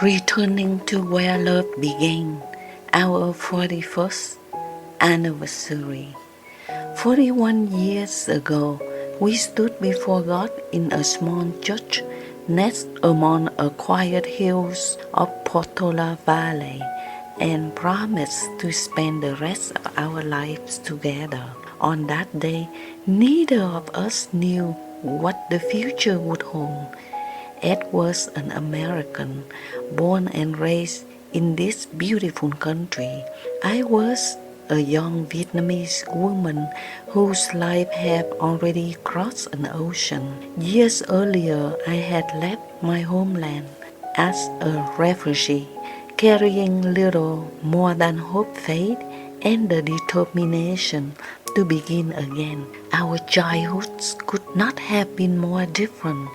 Returning to where love began, our 41st anniversary. 41 years ago, we stood before God in a small church nestled among the quiet hills of Portola Valley and promised to spend the rest of our lives together. On that day, neither of us knew what the future would hold. Ed was an American, born and raised in this beautiful country. I was a young Vietnamese woman whose life had already crossed an ocean. Years earlier, I had left my homeland as a refugee, carrying little more than hope, faith, and the determination to begin again. Our childhoods could not have been more different,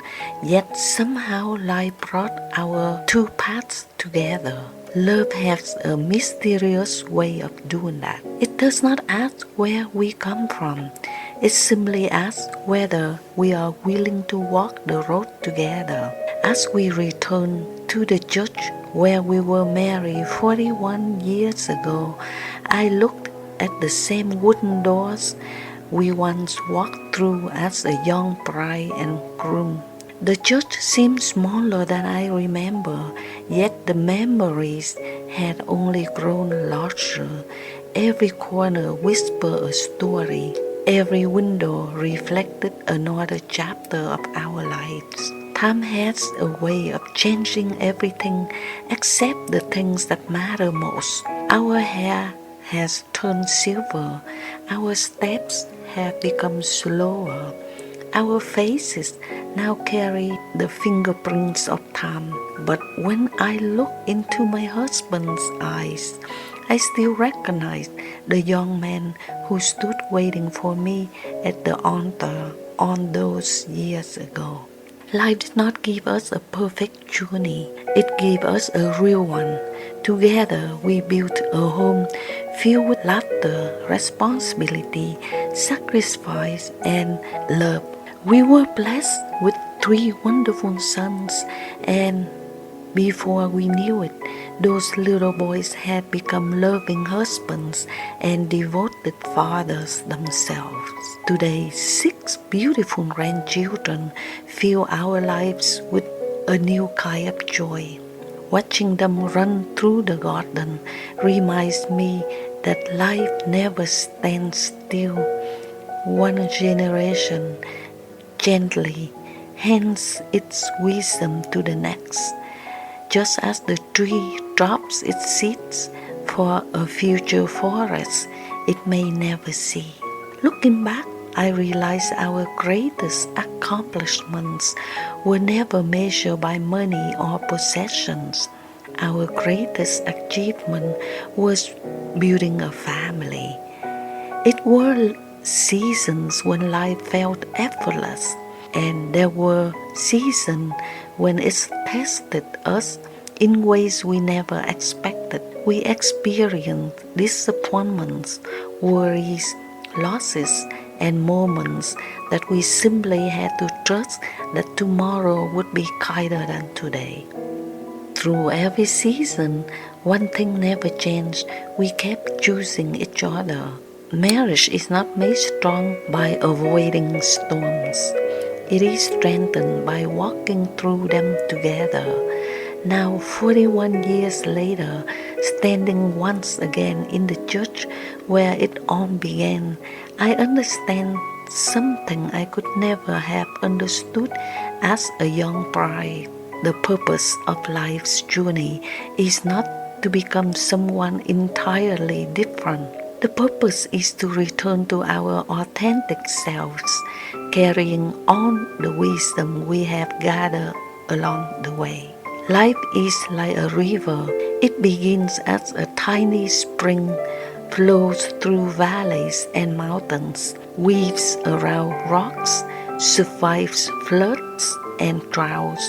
yet somehow life brought our two paths together. Love has a mysterious way of doing that. It does not ask where we come from. It simply asks whether we are willing to walk the road together. As we return to the church where we were married 41 years ago, I looked at the same wooden doors we once walked through as a young bride and groom. The church seemed smaller than I remember, yet the memories had only grown larger. Every corner whispered a story. Every window reflected another chapter of our lives. Time has a way of changing everything except the things that matter most. Our hair has turned silver. Our steps have become slower. Our faces now carry the fingerprints of time. But when I look into my husband's eyes, I still recognize the young man who stood waiting for me at the altar all those years ago. Life did not give us a perfect journey. It gave us a real one. Together we built a home filled with laughter, responsibility, sacrifice, and love. We were blessed with 3 wonderful sons, and before we knew it, those little boys had become loving husbands and devoted fathers themselves. Today, 6 beautiful grandchildren fill our lives with a new kind of joy. Watching them run through the garden reminds me that life never stands still. One generation gently hands its wisdom to the next, just as the tree drops its seeds for a future forest it may never see. Looking back, I realize our greatest accomplishments were never measured by money or possessions. Our greatest achievement was building a family. It were seasons when life felt effortless, and there were seasons when it tested us in ways we never expected. We experienced disappointments, worries, losses, and moments that we simply had to trust that tomorrow would be kinder than today. Through every season, one thing never changed. We kept choosing each other. Marriage is not made strong by avoiding storms. It is strengthened by walking through them together. Now, 41 years later, standing once again in the church where it all began, I understand something I could never have understood as a young bride. The purpose of life's journey is not to become someone entirely different. The purpose is to return to our authentic selves, carrying on the wisdom we have gathered along the way. Life is like a river. It begins as a tiny spring, flows through valleys and mountains, weaves around rocks, survives floods and droughts,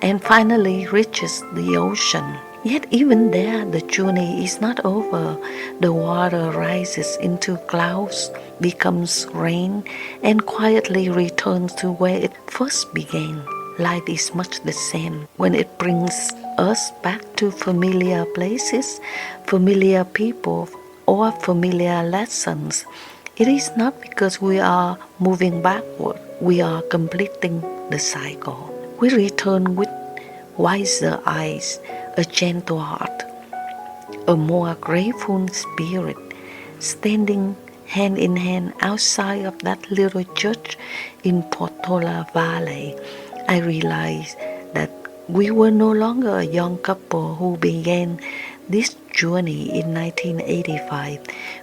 and finally reaches the ocean. Yet even there, the journey is not over. The water rises into clouds, becomes rain, and quietly returns to where it first began. Life is much the same. When it brings us back to familiar places, familiar people, or familiar lessons. It is not because we are moving backward, we are completing the cycle. We return with wiser eyes, a gentle heart, a more grateful spirit, standing hand in hand outside of that little church in Portola Valley. I realized that we were no longer a young couple who began this journey in 1985.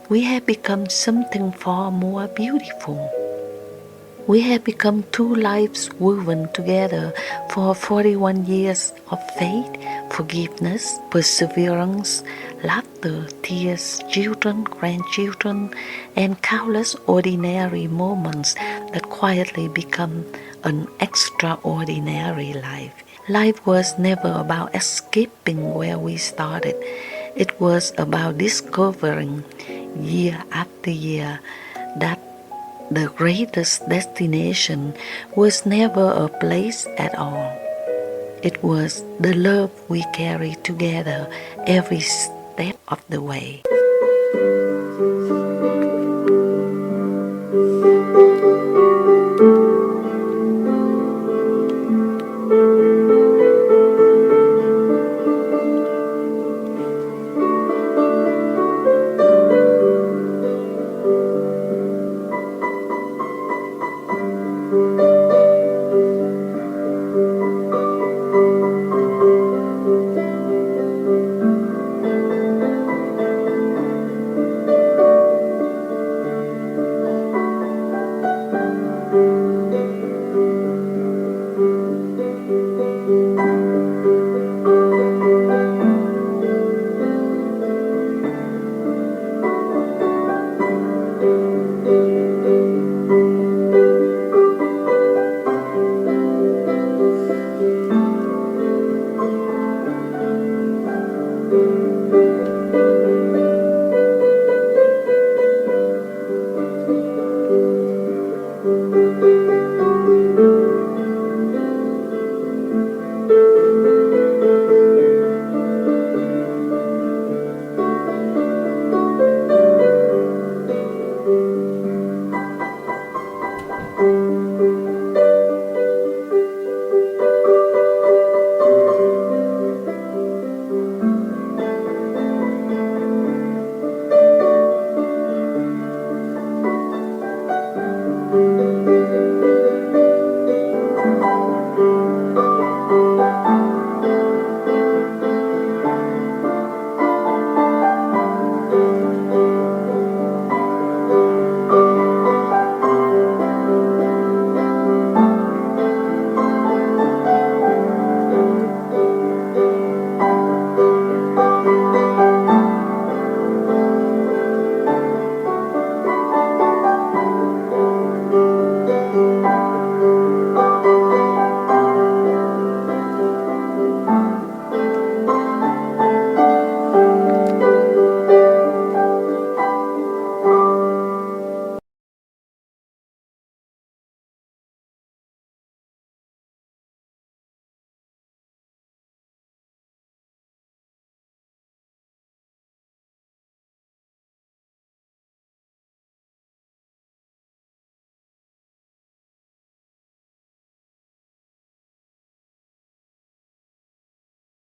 We had become something far more beautiful. We have become two lives woven together for 41 years of faith, forgiveness, perseverance, laughter, tears, children, grandchildren, and countless ordinary moments that quietly become an extraordinary life. Life was never about escaping where we started. It was about discovering year after year that the greatest destination was never a place at all. It was the love we carry together every step of the way.